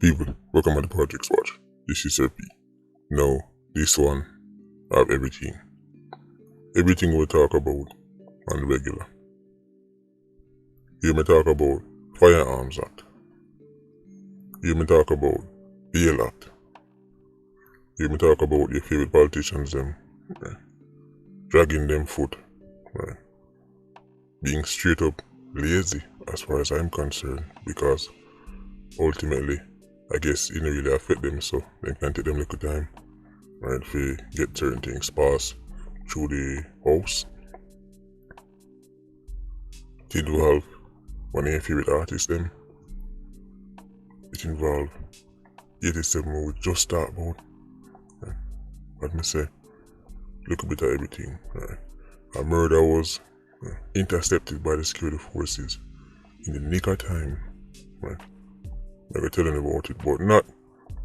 People, welcome to the Politricks Watch. This is Curfew. Now, this one have everything. Everything we talk about on the regular. Hear me talk about Firearms Act. Hear me talk about Bail Act. Hear me talk about your favorite politicians them, right? Dragging them foot, right? Being straight up lazy as far as I'm concerned, because ultimately I guess it don't really affect them, so they can take them little time, right, to get certain things passed through the house. It involve one of your favorite artists them. It involve 87 we just start about. Right? Let me say, little bit of everything. Right? A murder was intercepted by the security forces in the nick of time. Right? I can tell them about it, but not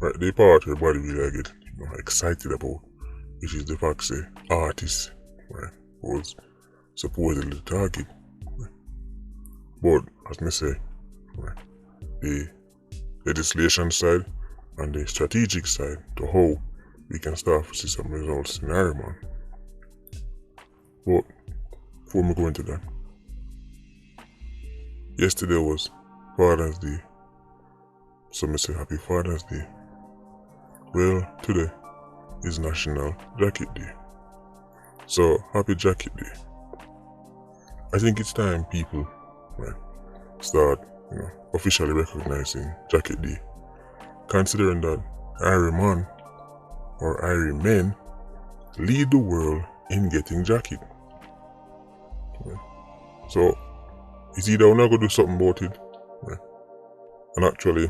right. The part everybody really get excited about, which is the fact that artists, right, was supposedly the target. Right? But as I say, right, the legislation side and the strategic side to how we can start to see some results in our man. But before we go into that, yesterday was Father's Day. So I say happy Father's Day. Well, today is National Jacket Day. So happy Jacket Day. I think it's time people, right, start, officially recognizing Jacket Day. Considering that Irie man or Irie men lead the world in getting jacket. Right? So it's either we're not gonna do something about it, right, and actually,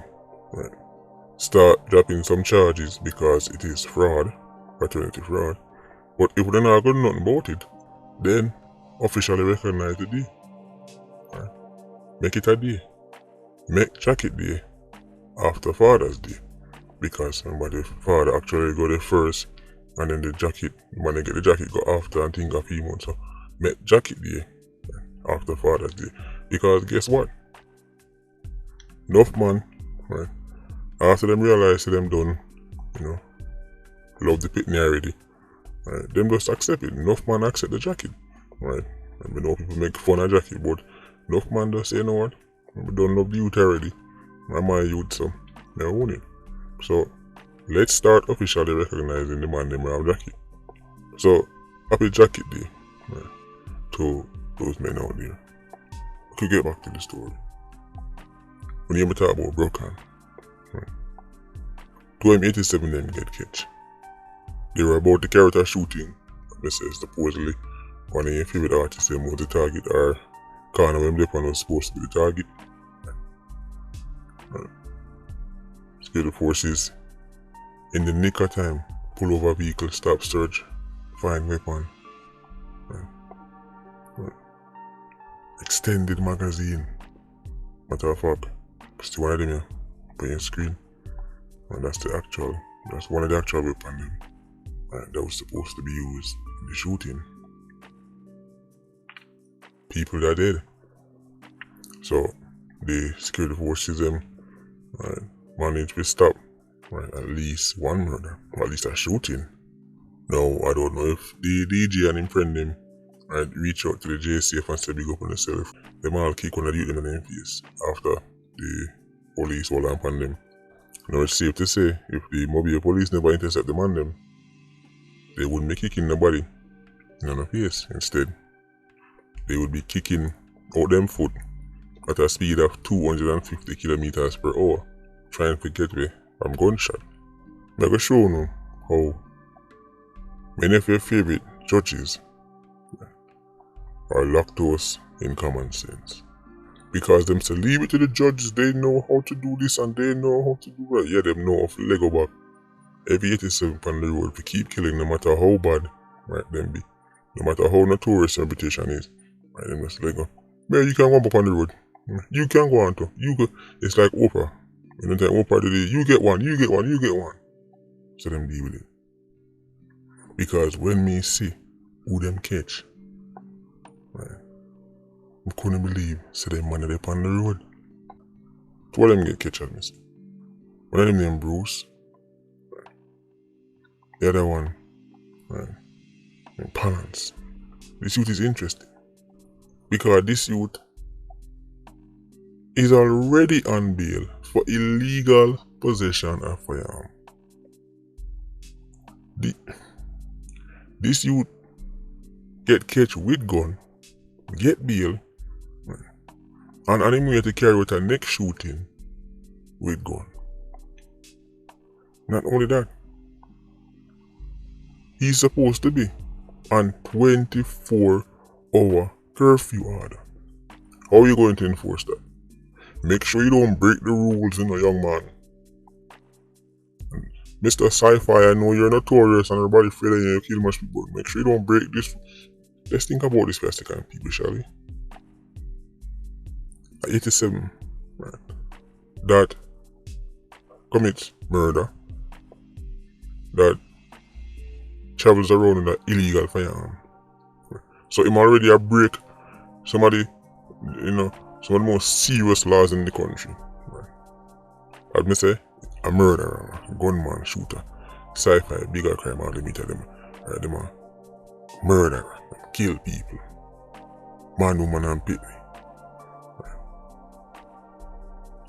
right, start dropping some charges because it is fraud, fraternity fraud. But if we're not gonna do nothing about it, then officially recognize the day. Right? Make it a day. Make Jacket Day after Father's Day. Because remember the father actually go there first, and then the jacket, when they get the jacket go after and think of him. So make Jacket Day after Father's Day. Because guess what? Enough man, right? After them realize them done, love the pitney already, right? Them just accept it. Enough man accept the jacket, right? And we know people make fun of jacket, but enough man just say, you know what? We don't love the youth already. I'm my youth, so they own it. So let's start officially recognizing the man them have jacket. So happy Jacket Day, right, to those men out there. We could get back to the story. When you talk about Bruck, right, 2M87 them get catch. They were about the character shooting. They say supposedly one of your favorite artists them was the target, or Corner when they was supposed to be the target. Right. Security forces in the nick of time pull over vehicle, stop search, find weapon. Right. Right. Extended magazine. Matter of fact, still one of them here, put your screen. And that's one of the actual weapons them, right, that was supposed to be used in the shooting. People that dead. So the security forces them, right, managed to stop, right, at least one murder, or at least a shooting. Now I don't know if the DJ and him friend them, right, reach out to the JCF and say big up on themselves. Them all kick one of the youth in their face after the police hold on upon them. Now it's safe to say if the mobile police never intercept the man them, they wouldn't be kicking nobody in the face. Instead, they would be kicking out them foot at a speed of 250 kilometers per hour, trying to get away from gunshot. I'm going to show you how many of your favorite judges are lactose in common sense. Because them say leave it to the judges, they know how to do this and they know how to do that. Yeah, them know of Lego back. Every 87 on the road, if you keep killing, no matter how bad, right, them be, no matter how notorious your reputation is, right, them just Lego. Man, you can go up on the road. You can go on to. It's like Oprah. You know, Oprah today, you get one. So them deal with it. Because when me see who them catch, right, I couldn't believe, so them man up on the road. What them get catch at me see. One of them named Bruce. The other one, named Palance. This youth is interesting because this youth is already on bail for illegal possession of firearm. This youth get catch with gun, get bail, and on him way to carry out a next shooting with gun. Not only that, he's supposed to be on 24-hour curfew order. How are you going to enforce that? Make sure you don't break the rules, young man. Mr. Sci-Fi, I know you're notorious and everybody afraid that you kill much people. Make sure you don't break this. Let's think about this first kind of people, shall we? At 87, right, that commits murder, that travels around in an illegal firearm. So him already a break some of the most serious laws in the country. Right? I'd say a murderer, a gunman, shooter, sci-fi, bigger crime, all them each of them. Right, them a murderer, kill people. Man, woman and pit. Right.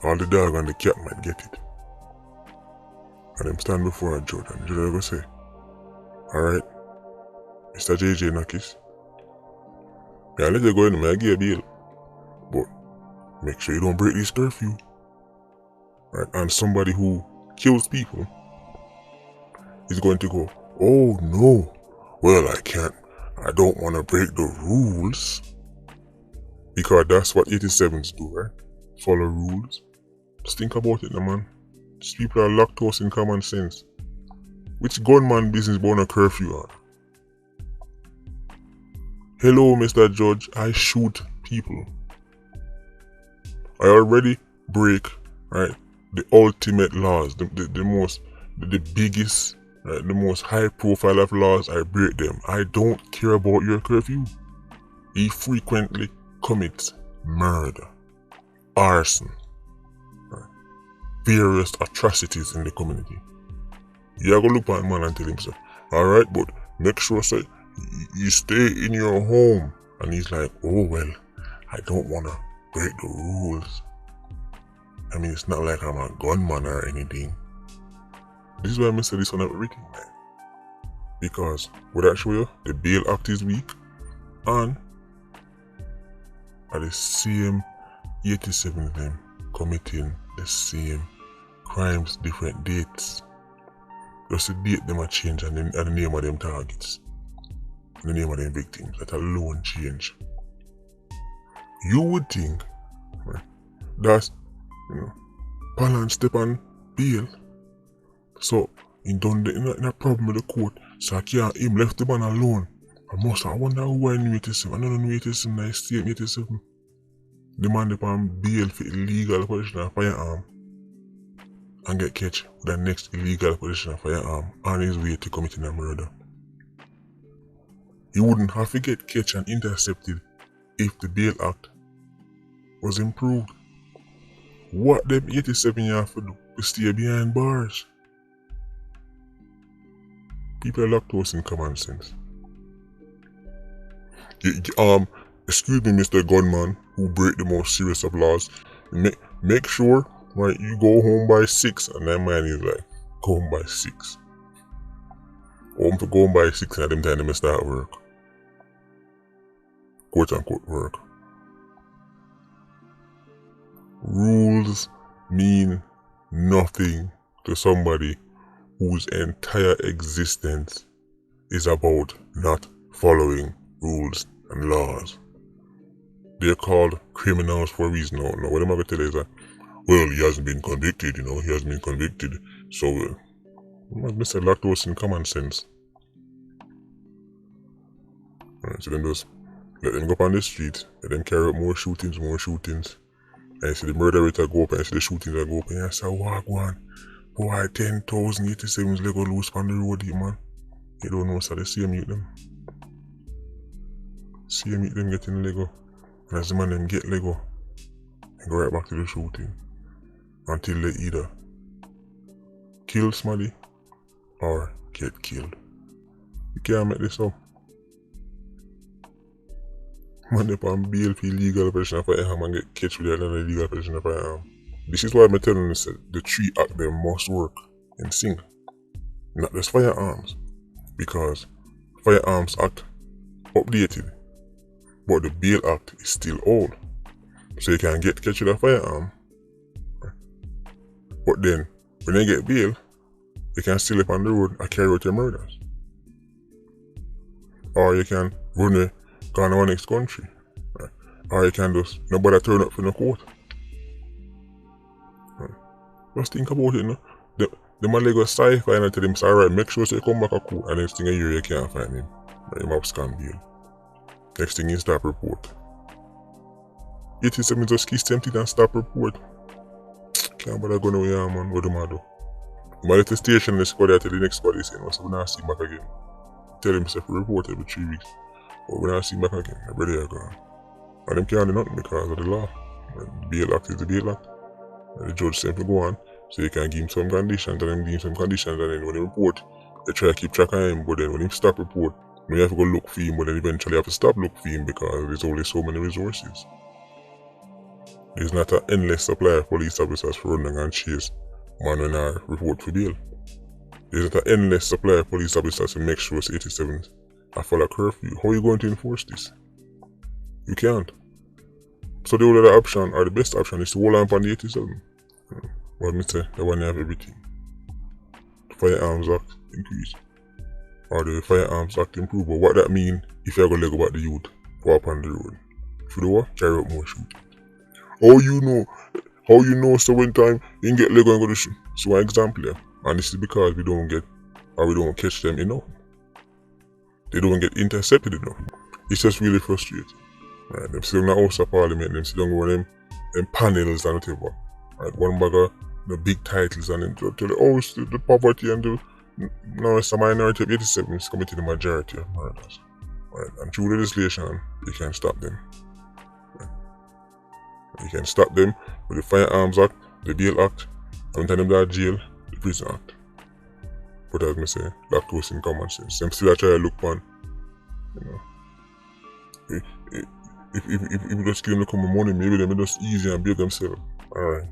All the dog and the cat might get it. And them stand before a judge and the judge will say, alright, Mr. JJ Nakis, I'll let you go in and I'll give you a bail. But make sure you don't break this curfew. Right? And somebody who kills people is going to go, oh no, well I don't want to break the rules. Because that's what 87s do, right? Follow rules. Just think about it, man. These people are lactose in common sense. Which gunman business born a curfew on? Hello, Mr. Judge, I shoot people. I already break, right, the ultimate laws, the biggest, right, the most high profile of laws. I break them. I don't care about your curfew. He frequently commits murder, arson, right, various atrocities in the community. You go look at man and tell him, so, alright, but make sure, say, you stay in your home. And he's like, oh well, I don't want to break the rules. I mean, it's not like I'm a gunman or anything. This is why I say this on everything, man. Because, would I show you, the bail act is weak, and at the same 87 of them committing the same crimes, different dates. Just the date them a change and the name of them targets. The name of them victims, that alone change. You would think, right, that, Palance step on bail. So, he done in a problem with the court. So him left the man alone. I wonder who I knew 87. I don't know 87, I stay 87. The man upon bail for illegal possession of firearm and get catch with the next illegal possession of firearm on his way to committing a murder. He wouldn't have to get catch and intercepted if the bail act was improved. What them 87 you have to do to stay behind bars? People are lactose in common sense. Excuse me, Mr. Gunman, who break the most serious of laws. Make sure, right, you go home by 6, and that man is like, go home by 6. Home to go home by 6, and at them time they start work. Quote unquote work. Rules mean nothing to somebody whose entire existence is about not following rules and laws. They're called criminals for a reason. No, what I'm going to tell you is that, well, he hasn't been convicted, he hasn't been convicted. So, Mr. Lactose in common sense. Alright, so then just let them go up on the street, let them carry out more shootings. And you see the murder rate go up, and you see the shootings go up, and you say, walk one. Boy, 10,000 87s Lego loose on the road, man. You don't know, so they see him eat them. See him eat them getting Lego. And as the man them get Lego, and go right back to the shooting. Until they either kill somebody or get killed. You can't make this up. Man, they on bail for illegal possession of firearm and get catch with another illegal possession of firearm. This is why I'm telling you that the 3 acts they must work in sync. Not just firearms. Because Firearms Act updated, but the Bail Act is still old. So you can get catch with a firearm, but then when you get bail, you can still up on the road and carry out your murders. Or you can run a gun to the next country. Right? Or you can just nobody turn up for the court. Right? Just think about it, you know. The man go sci-fi and I tell him, alright, make sure you come back a court, and next thing you can't find him. Right? Him have scam bail. Next thing is stop report. 87 just kiss tempted and stop report. Can't bother going away, man. What do I do? My little station, the squad, I tell the next squad, they say, no, so we're not see him back again. Tell him, say, report every 3 weeks. But we're not see him back again. My brother are gone. And them can't do nothing because of the law. The Bail Act is the Bail Act. And the judge simply go on, so you can give him some conditions, and then give him some conditions, and then when they report, they try to keep track of him, but then when him stop report, you have to go look for him, but then eventually you have to stop look for him because there's only so many resources. There's not an endless supply of police officers for running and chase man when I report for bail. There's not an endless supply of police officers to make sure 87 I follow curfew. How are you going to enforce this? You can't. So the only other option, or the best option, is to hold on the 87. What I say, the one you have everything. The Firearms Act increase. Or the Firearms Act improve. But what that mean if you're going to let go about the youth go up on the road? For the what? Carry out more shooting. How you know so when time you can get leg and go to shoot. So an example here. And this is because we don't catch them enough. They don't get intercepted enough. It's just really frustrating. Right, them sit down in the House of Parliament, them sit down with them panels and whatever. Right, one bag of the big titles and then tell the House the poverty and the now it's a minority of 87 is committing the majority of murders. Right, and through legislation you can stop them. Right. You can stop them with the Firearms Act, the Bail Act, and turn them to jail, the Prison Act. But as I say, lactose in common sense. Them still try to look on, you know. If you just give them the common money, maybe them just easy and behave themselves. Alright.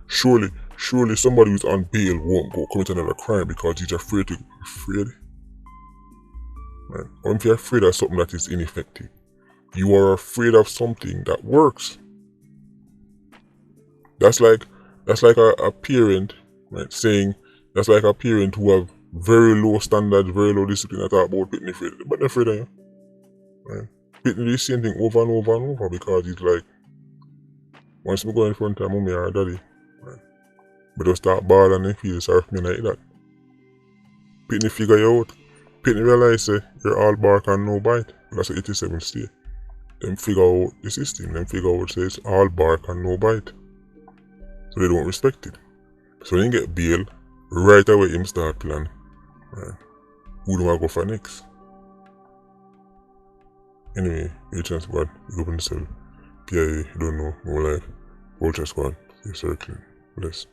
Surely somebody who's on bail won't go commit another crime because he's afraid. Right? Or if you're afraid of something that is ineffective, you are afraid of something that works. That's like a parent, right, saying that's like a parent who have very low standards, very low discipline that talk about pitting afraid. But they're afraid of you. Right? Pitting the same thing over and over and over because it's like once we go in front of mommy or daddy, right, but just start ball and they feel sorry for me like that. Pitting figure you out. Pitting realize you're all bark and no bite. That's what 87 state. Them figure out the system. Them figure out says all bark and no bite. So they don't respect it. So when you get bail, right away him start plan. Right. Who do I go for next? Anyway, Agent Squad, you open the cell. PIA, you don't know, no life. Vulture Squad, you're circling. Bless.